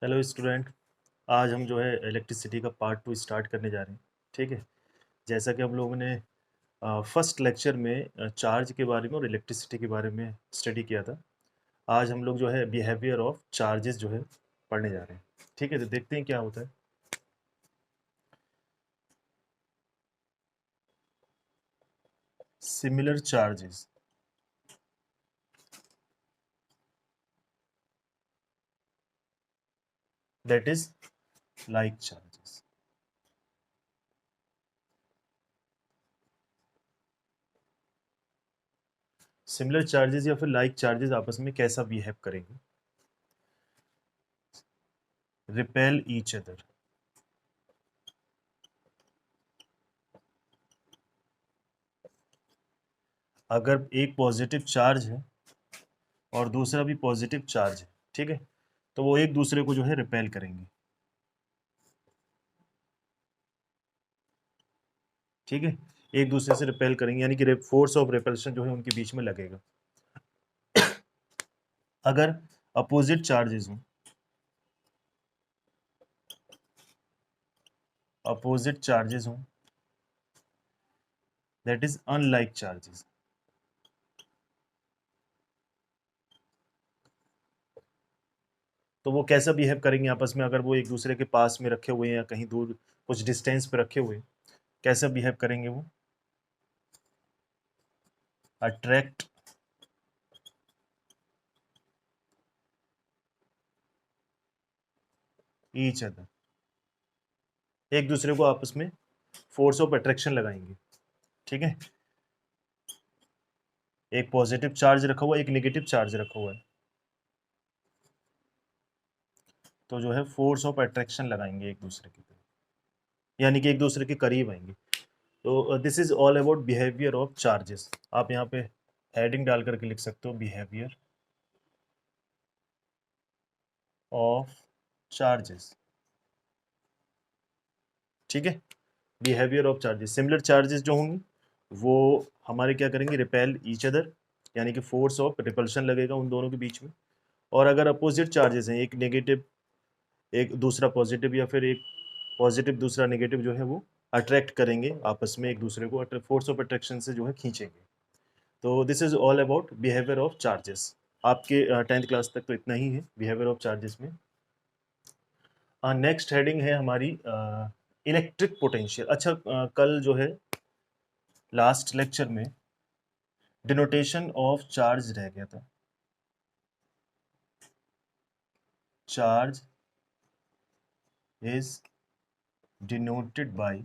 Hello student. आज हम जो है इलेक्ट्रिसिटी का पार्ट 2 स्टार्ट करने जा रहे हैं। ठीक है, जैसा कि हम लोगों ने फर्स्ट लेक्चर में चार्ज के बारे में और इलेक्ट्रिसिटी के बारे में स्टडी किया था। आज हम लोग जो है बिहेवियर ऑफ चार्जेस जो है पढ़ने जा रहे हैं। ठीक है, तो देखते हैं क्या होता है। Similar charges, that is like charges. Similar charges या फिर लाइक चार्जेस आपस में कैसा बिहेव करेंगे? Repel each other. अगर एक पॉजिटिव चार्ज है और दूसरा भी पॉजिटिव चार्ज है, ठीक है, तो वो एक दूसरे को जो है रिपेल करेंगे। ठीक है, एक दूसरे से रिपेल करेंगे, यानी कि फोर्स ऑफ रिपल्शन जो है उनके बीच में लगेगा। अगर अपोजिट चार्जेस हों, अपोजिट चार्जेस हों, दैट इज अनलाइक चार्जेस। तो वो कैसा बिहेव करेंगे आपस में? अगर वो एक दूसरे के पास में रखे हुए हैं या कहीं दूर कुछ डिस्टेंस पे रखे हुए हैं, कैसा बिहेव करेंगे वो? अट्रैक्ट ईच अदर, एक दूसरे को आपस में फोर्स ऑफ अट्रैक्शन लगाएंगे। ठीक है, एक पॉजिटिव चार्ज रखा हुआ है, एक नेगेटिव चार्ज रखा हुआ है, तो जो है फोर्स ऑफ अट्रैक्शन लगाएंगे एक दूसरे की तरफ, यानी कि एक दूसरे के करीब आएंगे। तो this is all about behaviour of charges. आप यहाँ पे हेडिंग डाल करके लिख सकते हो बिहेवियर ऑफ चार्जेस। ठीक है, behaviour of charges. Similar charges जो होंगे वो हमारे क्या करेंगे? रिपेल ईच अदर, यानी कि फोर्स ऑफ रिपल्शन लगेगा उन दोनों के बीच में। और अगर अपोजिट चार्जेस हैं, एक नेगेटिव एक दूसरा पॉजिटिव, या फिर एक पॉजिटिव दूसरा नेगेटिव, जो है वो अट्रैक्ट करेंगे आपस में एक दूसरे को, फोर्स ऑफ अट्रैक्शन से जो है खींचेंगे। तो this is all about behaviour of charges. आपके 10th क्लास तक तो इतना ही है बिहेवियर ऑफ चार्जेस में। नेक्स्ट हेडिंग है हमारी इलेक्ट्रिक पोटेंशियल। अच्छा, कल जो है लास्ट लेक्चर में डिनोटेशन ऑफ चार्ज रह गया था। Charge is denoted by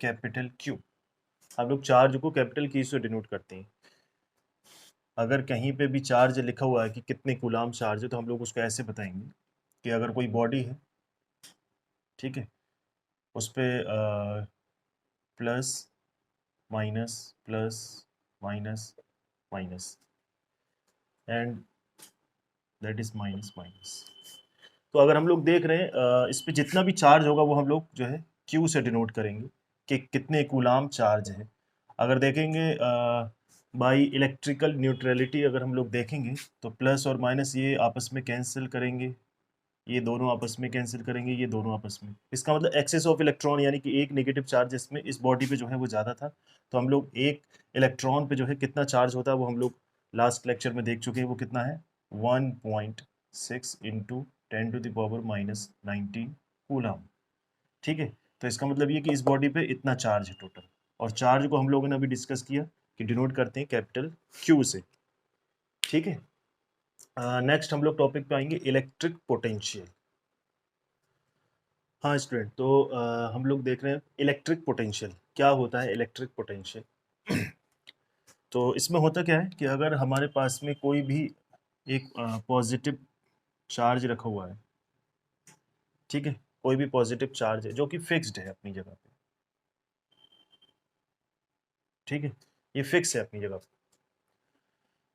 capital Q. हम लोग चार्ज को कैपिटल क्यू से डिनोट करते हैं। अगर कहीं पे भी चार्ज लिखा हुआ है कि कितने कूलाम चार्ज है, तो हम लोग उसको ऐसे बताएंगे कि अगर कोई बॉडी है, ठीक है, उस पर plus minus plus minus minus and that is minus minus. तो अगर हम लोग देख रहे हैं इस पे जितना भी चार्ज होगा वो हम लोग जो है क्यू से डिनोट करेंगे कि कितने कूलाम चार्ज है। अगर देखेंगे बाई इलेक्ट्रिकल न्यूट्रलिटी, अगर हम लोग देखेंगे तो प्लस और माइनस ये आपस में कैंसिल करेंगे, ये दोनों आपस में कैंसिल करेंगे, ये दोनों आपस में। इसका मतलब एक्सेस ऑफ इलेक्ट्रॉन, यानी कि एक नेगेटिव चार्ज इसमें इस बॉडी पे जो है वो ज़्यादा था। तो हम लोग एक इलेक्ट्रॉन पे जो है कितना चार्ज होता है वो हम लोग लास्ट लेक्चर में देख चुके हैं। वो कितना है? 1.6 इंटू 10⁻⁻19 कूलम। ठीक है, तो इसका मतलब ये कि इस बॉडी पे इतना चार्ज है टोटल। और चार्ज को हम लोगों ने अभी डिस्कस किया कि डिनोट करते हैं कैपिटल क्यू से। ठीक है, नेक्स्ट हम लोग टॉपिक पे आएंगे इलेक्ट्रिक पोटेंशियल। हाँ स्टूडेंट, तो हम लोग देख रहे हैं इलेक्ट्रिक पोटेंशियल क्या होता है। इलेक्ट्रिक पोटेंशियल तो इसमें होता क्या है कि अगर हमारे पास में कोई भी एक पॉजिटिव चार्ज रखा हुआ है, ठीक है, कोई भी पॉजिटिव चार्ज है जो कि फिक्स्ड है अपनी जगह पे, ठीक है, ये फिक्स है अपनी जगह पे।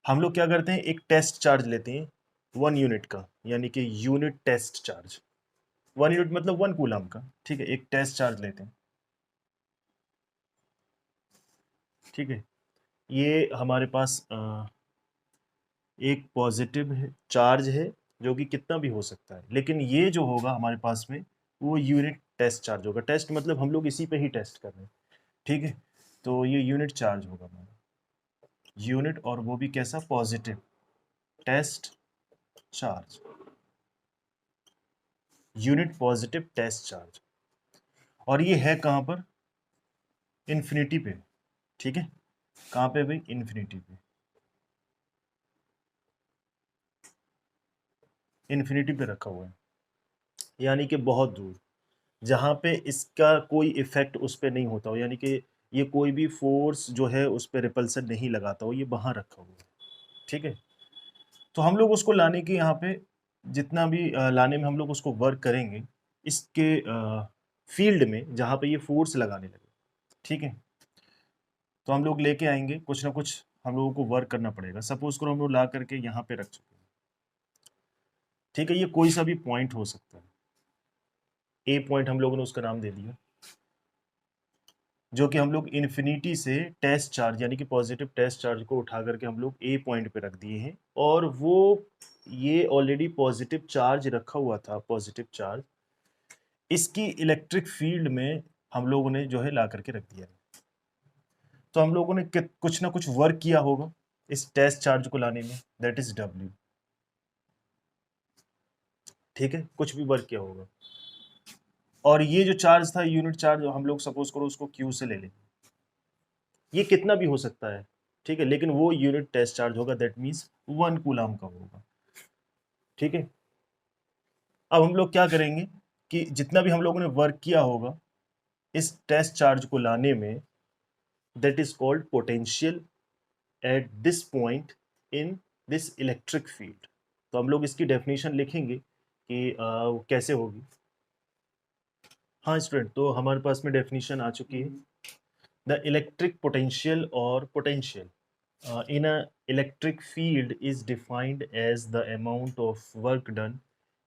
हम लोग क्या करते हैं? एक टेस्ट चार्ज लेते हैं 1 यूनिट का, यानी कि यूनिट टेस्ट चार्ज। 1 यूनिट मतलब 1 कूलम का। ठीक है, एक टेस्ट चार्ज लेते हैं। ठीक है, ये हमारे पास एक पॉजिटिव चार्ज है जो कि कितना भी हो सकता है, लेकिन ये जो होगा हमारे पास में वो यूनिट टेस्ट चार्ज होगा। टेस्ट मतलब हम लोग इसी पे ही टेस्ट कर रहे हैं, ठीक है। तो ये यूनिट चार्ज होगा हमारा, यूनिट, और वो भी कैसा, positive test charge, unit positive test charge. और ये है कहां पर, इन्फिनिटी पे, ठीक है। कहां पे भाई, इन्फिनिटी पे, इन्फिनिटी पे रखा हुआ है, यानी कि बहुत दूर, जहां पे इसका कोई इफेक्ट उस पर नहीं होता हो, यानी कि ये कोई भी फोर्स जो है उस पर रिपल्सन नहीं लगाता हो, ये वहां रखा हुआ है, ठीक है। तो हम लोग उसको लाने के यहाँ पे जितना भी लाने में हम लोग उसको वर्क करेंगे इसके फील्ड में जहाँ पे ये फोर्स लगाने लगे, ठीक है। तो हम लोग लेके आएंगे, कुछ ना कुछ हम लोगों को वर्क करना पड़ेगा। सपोज करो हम लोग ला करके यहाँ पे रख चुके हैं, ठीक है। ये कोई सा भी पॉइंट हो सकता है, ए पॉइंट हम लोगों ने उसका नाम दे दिया, जो कि हम लोग इन्फिनिटी से टेस्ट चार्ज यानी कि पॉजिटिव टेस्ट चार्ज को उठा करके हम लोग ए पॉइंट पे रख दिए हैं, और वो ये ऑलरेडी पॉजिटिव चार्ज रखा हुआ था, पॉजिटिव चार्ज, इसकी इलेक्ट्रिक फील्ड में हम लोगों ने जो है ला करके रख दिया है। तो हम लोगों ने कुछ ना कुछ वर्क किया होगा इस टेस्ट चार्ज को लाने में, दैट इज डब्ल्यू, ठीक है, कुछ भी वर्क किया होगा। और ये जो चार्ज था, यूनिट चार्ज, हम लोग सपोज करो उसको क्यू से ले लें, ये कितना भी हो सकता है, ठीक है, लेकिन वो यूनिट टेस्ट चार्ज होगा, दैट मीन्स 1 कूलम का होगा, ठीक है। अब हम लोग क्या करेंगे कि जितना भी हम लोगों ने वर्क किया होगा इस टेस्ट चार्ज को लाने में, that is called potential at this point in this electric field. तो हम लोग इसकी डेफिनेशन लिखेंगे कि कैसे होगी। हाँ स्टूडेंट, तो हमारे पास में डेफिनेशन आ चुकी है। द इलेक्ट्रिक पोटेंशियल और potential in a electric field is defined as the amount of work done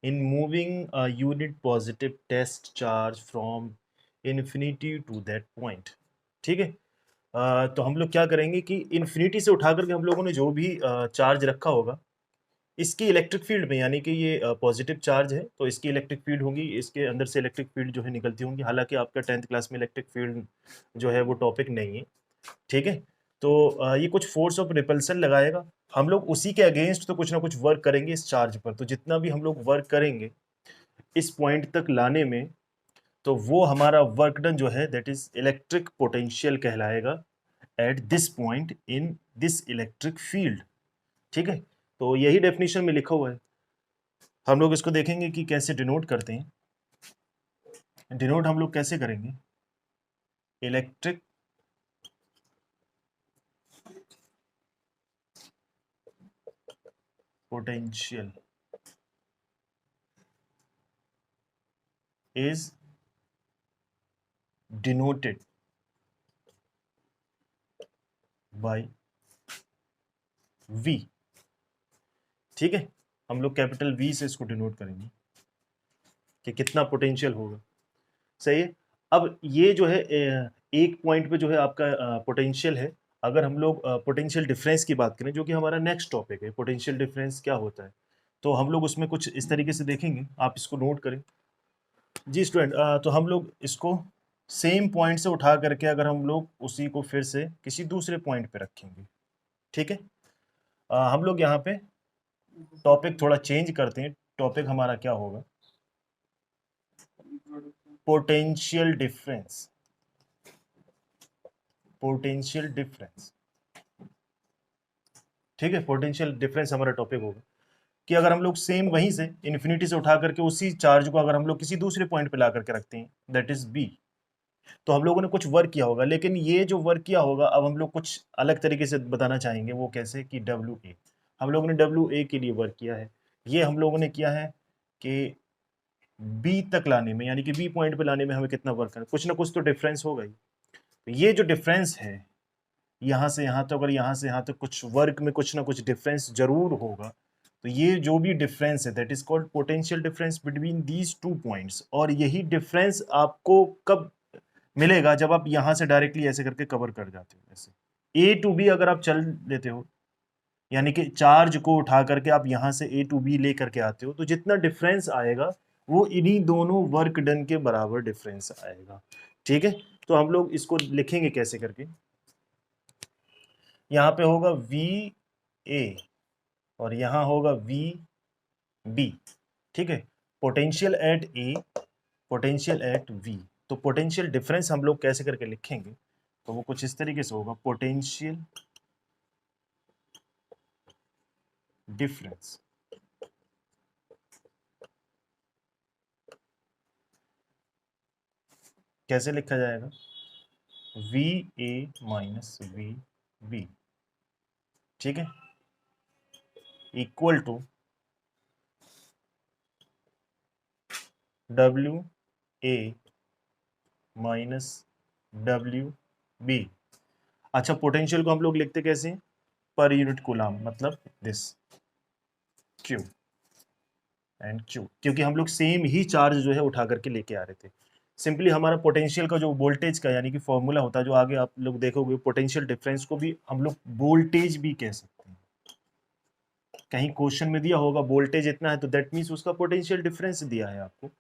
in moving a unit positive test charge from infinity to that point, ठीक है। तो हम लोग क्या करेंगे कि इन्फिनिटी से उठा करके हम लोगों ने जो भी चार्ज रखा होगा इसकी इलेक्ट्रिक फील्ड में, यानी कि ये पॉजिटिव चार्ज है तो इसकी इलेक्ट्रिक फील्ड होगी, इसके अंदर से इलेक्ट्रिक फील्ड जो है निकलती होंगी। हालांकि आपका 10th क्लास में इलेक्ट्रिक फील्ड जो है वो टॉपिक नहीं है, ठीक है। तो ये कुछ फोर्स ऑफ रिपल्सन लगाएगा, हम लोग उसी के अगेंस्ट तो कुछ ना कुछ वर्क करेंगे इस चार्ज पर। तो जितना भी हम लोग वर्क करेंगे इस पॉइंट तक लाने में, तो वो हमारा वर्क डन जो है दैट इज इलेक्ट्रिक पोटेंशियल कहलाएगा at this point in this electric field, ठीक है। तो यही डेफिनेशन में लिखा हुआ है। हम लोग इसको देखेंगे कि कैसे डिनोट करते हैं। डिनोट हम लोग कैसे करेंगे, electric potential is denoted by V, ठीक है। हम लोग कैपिटल V से इसको डिनोट करेंगे कि कितना पोटेंशियल होगा, सही है। अब ये जो है एक पॉइंट पे जो है आपका पोटेंशियल है। अगर हम लोग पोटेंशियल डिफरेंस की बात करें, जो कि हमारा नेक्स्ट टॉपिक है, पोटेंशियल डिफरेंस क्या होता है, तो हम लोग उसमें कुछ इस तरीके से देखेंगे, आप इसको नोट करें। जी स्टूडेंट, तो हम लोग इसको सेम पॉइंट से उठा करके अगर हम लोग उसी को फिर से किसी दूसरे पॉइंट पे रखेंगे, ठीक है। हम लोग यहाँ पे टॉपिक थोड़ा चेंज करते हैं। टॉपिक हमारा क्या होगा, पोटेंशियल डिफरेंस, पोटेंशियल डिफरेंस, ठीक है। पोटेंशियल डिफरेंस हमारा टॉपिक होगा कि अगर हम लोग सेम वहीं से इन्फिनिटी से उठा करके उसी चार्ज को अगर हम लोग किसी दूसरे पॉइंट पे ला करके रखते हैं, दैट इज बी, तो हम लोगों ने कुछ वर्क किया होगा। लेकिन ये जो वर्क किया होगा अब हम लोग कुछ अलग तरीके से बताना चाहेंगे, वो कैसे कि डब्ल्यू ए, हम लोगों ने डब्ल्यू ए के लिए वर्क किया है। ये हम लोगों ने किया है कि बी तक लाने में, यानी कि बी पॉइंट पे लाने में हमें कितना वर्क करना, कुछ ना कुछ तो डिफरेंस होगा ही। तो ये जो डिफरेंस है यहाँ से यहाँ तक, अगर यहाँ से यहाँ तक कुछ वर्क में कुछ ना कुछ डिफरेंस जरूर होगा, तो ये जो भी डिफरेंस है that is called potential difference between these two points. और यही डिफरेंस आपको कब मिलेगा, जब आप यहाँ से डायरेक्टली ऐसे करके कवर कर जाते हो, ऐसे ए टू बी अगर आप चल लेते हो, यानी कि चार्ज को उठा करके आप यहाँ से ए टू बी ले करके आते हो, तो जितना डिफरेंस आएगा वो इन्हीं दोनों वर्क डन के बराबर डिफरेंस आएगा। ठीक है, तो हम लोग इसको लिखेंगे कैसे करके, यहाँ पे होगा वी ए और यहाँ होगा वी बी। ठीक है, potential at A, potential at V. तो पोटेंशियल डिफरेंस हम लोग कैसे करके लिखेंगे, तो वो कुछ इस तरीके से होगा, पोटेंशियल डिफरेंस कैसे लिखा जाएगा, V A minus V B, ठीक है, equal to W A minus W B. अच्छा, पोटेंशियल को हम लोग लिखते कैसे हैं, पर यूनिट कूलाम, मतलब दिस क्यू एंड क्यू, क्योंकि हम लोग सेम ही चार्ज जो है उठा करके लेके आ रहे थे। सिंपली हमारा पोटेंशियल का जो वोल्टेज का यानी कि फॉर्मूला होता है, जो आगे आप लोग देखोगे, पोटेंशियल डिफरेंस को भी हम लोग वोल्टेज भी कह सकते हैं। कहीं क्वेश्चन में दिया होगा वोल्टेज इतना है, तो दैट मीन्स उसका पोटेंशियल डिफरेंस दिया है आपको,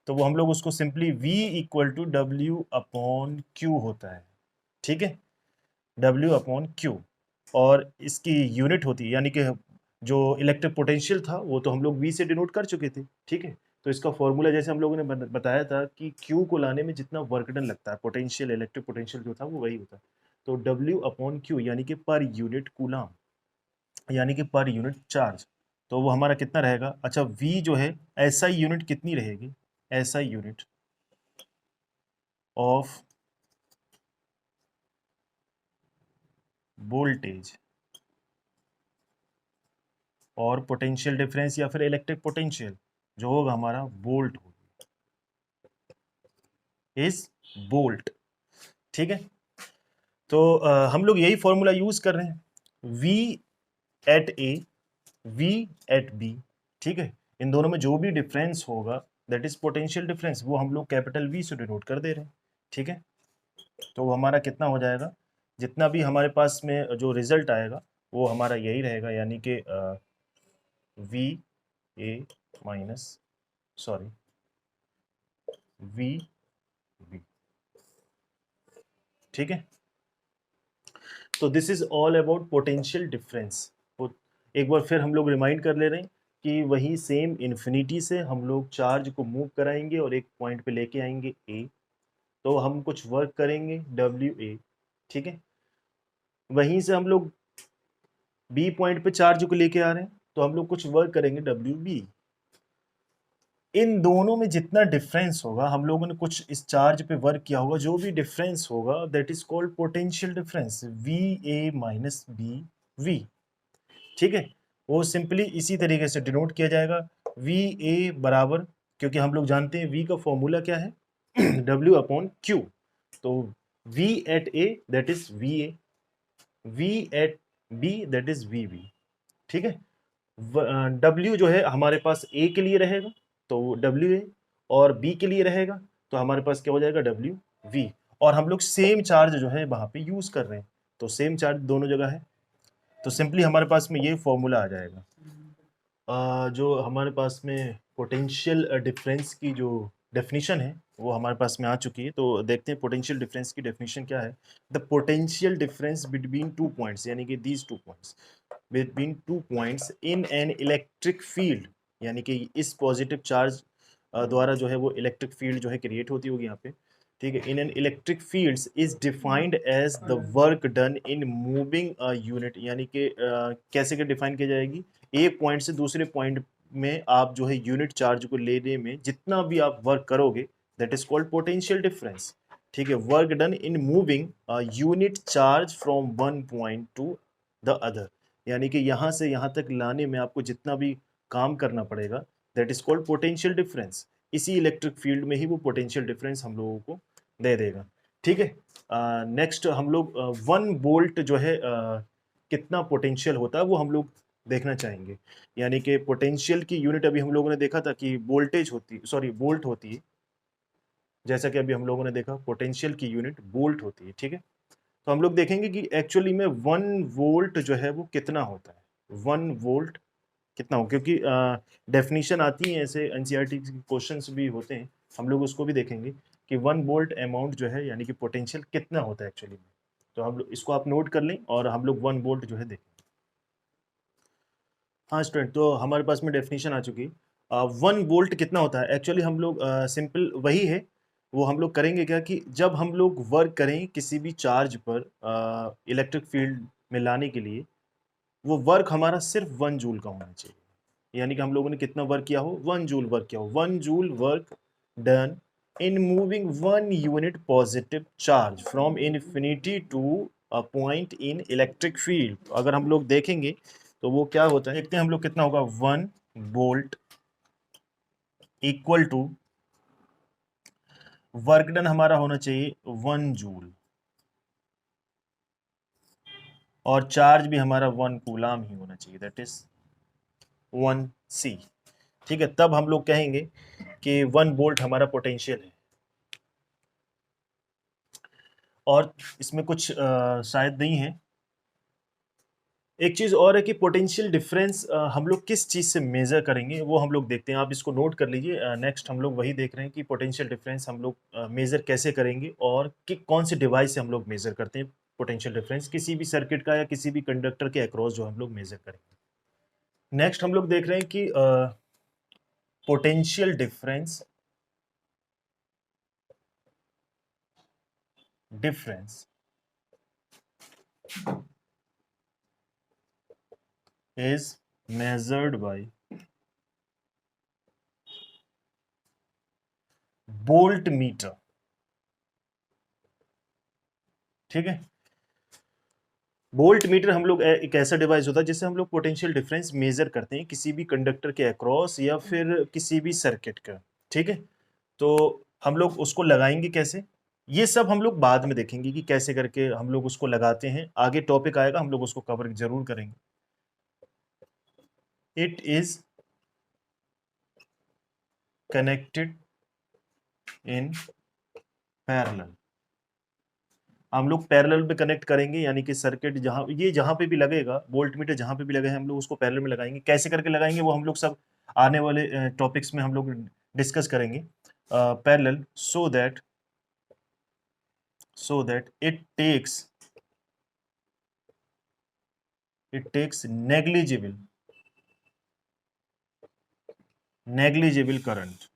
तो वो हम लोग उसको simply V equal to W upon Q होता है। ठीक है, W अपॉन क्यू, और इसकी यूनिट होती है, यानी कि जो इलेक्ट्रिक पोटेंशियल था वो तो हम लोग V से डिनोट कर चुके थे। ठीक है, तो इसका फॉर्मूला जैसे हम लोगों ने बताया था कि Q को लाने में जितना वर्क डन लगता है, पोटेंशियल इलेक्ट्रिक पोटेंशियल जो था वो वही होता है। तो W अपॉन क्यू यानी कि पर यूनिट कूलाम, यानी कि पर यूनिट चार्ज, तो वो हमारा कितना रहेगा। अच्छा, V जो है SI यूनिट कितनी रहेगी, SI यूनिट ऑफ वोल्टेज और पोटेंशियल डिफरेंस या फिर इलेक्ट्रिक पोटेंशियल जो होगा हमारा वोल्ट होगा, इज वोल्ट। ठीक है, तो हम लोग यही फॉर्मूला यूज कर रहे हैं, V एट ए, V एट बी। ठीक है, इन दोनों में जो भी डिफरेंस होगा दैट इज पोटेंशियल डिफरेंस, वो हम लोग कैपिटल V से डिनोट कर दे रहे हैं। ठीक है, तो वो हमारा कितना हो जाएगा, जितना भी हमारे पास में जो रिजल्ट आएगा वो हमारा यही रहेगा, यानी कि V ए माइनस, सॉरी, V बी। ठीक है, तो this is all about potential difference. एक बार फिर हम लोग रिमाइंड कर ले रहे हैं कि वही सेम इन्फिनिटी से हम लोग चार्ज को मूव कराएंगे और एक पॉइंट पे लेके आएंगे ए, तो हम कुछ वर्क करेंगे डब्ल्यू ए। ठीक है, वहीं से हम लोग बी पॉइंट पे चार्ज को लेके आ रहे हैं, तो हम लोग कुछ वर्क करेंगे डब्ल्यू बी। इन दोनों में जितना डिफरेंस होगा, हम लोगों ने कुछ इस चार्ज पे वर्क किया होगा, जो भी डिफरेंस होगा that is called potential difference, V A minus B V. ठीक है, वो सिंपली इसी तरीके से डिनोट किया जाएगा, वी ए बराबर, क्योंकि हम लोग जानते हैं वी का फॉर्मूला क्या है, डब्ल्यू अपॉन क्यू। तो V at A that is V A, V at B that is V B. ठीक है, डब्ल्यू जो है हमारे पास ए के लिए रहेगा तो डब्ल्यू ए, और बी के लिए रहेगा तो हमारे पास क्या हो जाएगा डब्ल्यू वी। और हम लोग सेम चार्ज जो है वहां पे यूज कर रहे हैं, तो सेम चार्ज दोनों जगह है, तो सिंपली हमारे पास में ये फॉर्मूला आ जाएगा। जो हमारे पास में पोटेंशियल डिफरेंस की जो डेफिनेशन है वो हमारे पास में आ चुकी है, तो देखते हैं पोटेंशियल डिफरेंस की डेफिनेशन क्या है। The potential difference between two points, यानी कि these two points, between two points in an electric field, यानी कि इस पॉजिटिव चार्ज द्वारा जो है वो इलेक्ट्रिक फील्ड जो है क्रिएट होती होगी यहाँ पे। ठीक है, in an electric fields is defined as the work done in moving a unit, यानी कि कैसे डिफाइन की जाएगी, एक पॉइंट से दूसरे पॉइंट में आप जो है यूनिट चार्ज को लेने में जितना भी आप वर्क करोगे that is called potential difference. ठीक है, work done in moving unit charge from one point two the other, यानी कि यहाँ से यहाँ तक लाने में आपको जितना भी काम करना पड़ेगा that is called potential difference. इसी इलेक्ट्रिक फील्ड में ही वो पोटेंशियल डिफरेंस हम लोगों को दे देगा। ठीक है, नेक्स्ट हम लोग 1 वोल्ट जो है कितना पोटेंशियल होता है वो हम लोग देखना चाहेंगे, यानी कि पोटेंशियल की यूनिट अभी हम लोगों ने देखा था कि वोल्टेज होती, सॉरी वोल्ट होती है, जैसा कि अभी हम लोगों ने देखा पोटेंशियल की यूनिट वोल्ट होती है। ठीक है, तो हम लोग देखेंगे कि एक्चुअली में 1 वोल्ट जो है वो कितना होता है, 1 वोल्ट कितना हो, क्योंकि डेफिनेशन आती है ऐसे एनसीईआरटी के क्वेश्चंस भी होते हैं, हम लोग उसको भी देखेंगे कि 1 वोल्ट अमाउंट जो है यानी कि पोटेंशियल कितना होता है एक्चुअली में। तो हम लोग इसको आप नोट कर लें और हम लोग 1 वोल्ट जो है देखें। हाँ स्टूडेंट, तो हमारे पास में डेफिनेशन आ चुकी है। 1 वोल्ट कितना होता है, एक्चुअली हम लोग सिंपल वही है, वो हम लोग करेंगे क्या कि जब हम लोग वर्क करें किसी भी चार्ज पर इलेक्ट्रिक फील्ड में लाने के लिए, वो वर्क हमारा सिर्फ 1 जूल का होना चाहिए। यानी कि हम लोगों ने कितना वर्क किया हो, 1 जूल वर्क किया हो, 1 joule work done in moving 1 unit positive charge from infinity to a point in electric field. अगर हम लोग देखेंगे तो वो क्या होता है, देखते हैं हम लोग कितना होगा, 1 volt equal to work done हमारा होना चाहिए 1 जूल, और चार्ज भी हमारा 1 कूलाम ही होना चाहिए, दैट इज 1 सी। ठीक है, तब हम लोग कहेंगे कि 1 वोल्ट हमारा पोटेंशियल है। और इसमें कुछ शायद नहीं है, एक चीज और है कि पोटेंशियल डिफरेंस हम लोग किस चीज से मेजर करेंगे वो हम लोग देखते हैं, आप इसको नोट कर लीजिए। नेक्स्ट हम लोग वही देख रहे हैं कि पोटेंशियल डिफरेंस हम लोग मेजर कैसे करेंगे और कि कौन से डिवाइस से हम लोग मेजर करते हैं पोटेंशियल डिफरेंस किसी भी सर्किट का या किसी भी कंडक्टर के अक्रॉस जो हम लोग मेजर करेंगे। नेक्स्ट हम लोग देख रहे हैं कि potential difference is measured by volt meter. ठीक है, वोल्ट मीटर हम लोग एक ऐसा डिवाइस होता है जिससे हम लोग पोटेंशियल डिफरेंस मेजर करते हैं किसी भी कंडक्टर के अक्रॉस या फिर किसी भी सर्किट का। ठीक है, तो हम लोग उसको लगाएंगे कैसे, ये सब हम लोग बाद में देखेंगे कि कैसे करके हम लोग उसको लगाते हैं, आगे टॉपिक आएगा हम लोग उसको कवर जरूर करेंगे। It is connected in parallel, हम लोग पैरेलल में कनेक्ट करेंगे, यानी कि सर्किट जहां पे भी लगेगा, वोल्ट मीटर जहां पे भी लगे हम लोग उसको पैरेलल में लगाएंगे। कैसे करके लगाएंगे वो हम लोग सब आने वाले टॉपिक्स में हम लोग डिस्कस करेंगे। Parallel so that it takes negligible current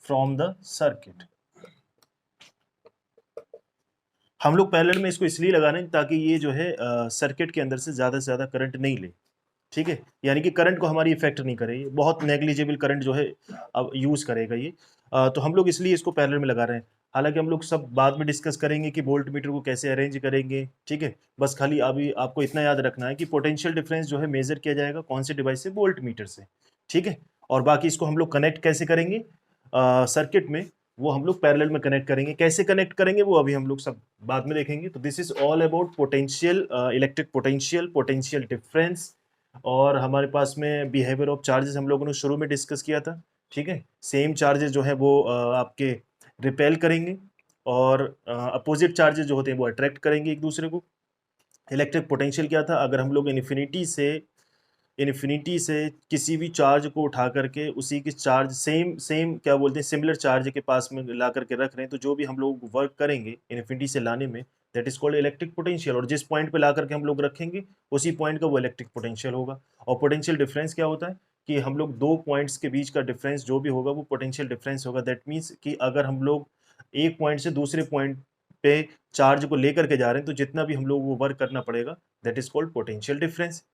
from the circuit। हम लोग पैरेलल में इसको इसलिए लगा रहे हैं ताकि ये जो है सर्किट के अंदर से ज्यादा करंट नहीं ले। ठीक है, यानी कि करंट को हमारी इफेक्ट नहीं करे, ये बहुत नेग्लिजिबल करंट जो है अब यूज करेगा ये। तो हम लोग इसलिए इसको पैरेलल में लगा रहे हैं। हालांकि हम लोग सब बाद में डिस्कस करेंगे कि वोल्ट मीटर को कैसे अरेंज करेंगे। ठीक है, बस खाली अभी आपको इतना याद रखना है कि पोटेंशियल डिफरेंस जो है मेजर किया जाएगा कौन से डिवाइस से, वोल्ट मीटर से। ठीक है, और बाकी इसको हम लोग कनेक्ट कैसे करेंगे सर्किट में, वो हम लोग पैरेलल में कनेक्ट करेंगे। कैसे कनेक्ट करेंगे वो अभी हम लोग सब बाद में देखेंगे। तो this is all about potential, electric potential, potential difference, और हमारे पास में बिहेवियर ऑफ चार्जेस हम लोगों ने शुरू में डिस्कस किया था। ठीक है, सेम चार्जेस जो है वो आपके रिपेल करेंगे और अपोजिट चार्जेस जो होते हैं वो अट्रैक्ट करेंगे एक दूसरे को। इलेक्ट्रिक पोटेंशियल क्या था, अगर हम लोग इन्फिनिटी से किसी भी चार्ज को उठा करके उसी की चार्ज सेम सेम क्या बोलते हैं सिमिलर चार्ज के पास में ला करके रख रहे हैं, तो जो भी हम लोग वर्क करेंगे इन्फिनिटी से लाने में, that is called electric potential. और जिस पॉइंट पे ला करके हम लोग रखेंगे उसी पॉइंट का वो इलेक्ट्रिक पोटेंशियल होगा। और पोटेंशियल डिफरेंस क्या होता है कि हम लोग दो पॉइंट्स के बीच का डिफरेंस जो भी होगा वो पोटेंशियल डिफरेंस होगा। दैट मीन्स कि अगर हम लोग एक पॉइंट से दूसरे पॉइंट पे चार्ज को लेकर के जा रहे हैं तो जितना भी हम लोग वो वर्क करना पड़ेगा, that is called potential difference.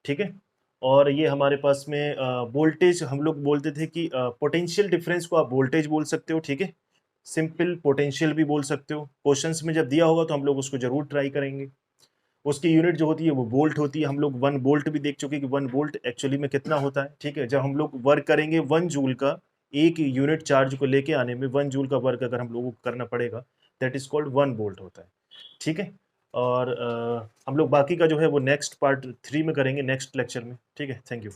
ठीक है, और ये हमारे पास में वोल्टेज हम लोग बोलते थे कि पोटेंशियल डिफरेंस को आप वोल्टेज बोल सकते हो। ठीक है, सिंपल पोटेंशियल भी बोल सकते हो। क्वेश्चंस में जब दिया होगा तो हम लोग उसको जरूर ट्राई करेंगे। उसकी यूनिट जो होती है वो वोल्ट होती है। हम लोग 1 वोल्ट भी देख चुके हैं कि 1 वोल्ट एक्चुअली में कितना होता है। ठीक है, जब हम लोग वर्क करेंगे 1 जूल का, एक यूनिट चार्ज को लेके आने में 1 जूल का वर्क अगर हम लोगों को करना पड़ेगा, दैट इज कॉल्ड 1 वोल्ट होता है। ठीक है, और हम लोग बाकी का जो है वो नेक्स्ट पार्ट 3 में करेंगे, नेक्स्ट लेक्चर में। ठीक है, थैंक यू।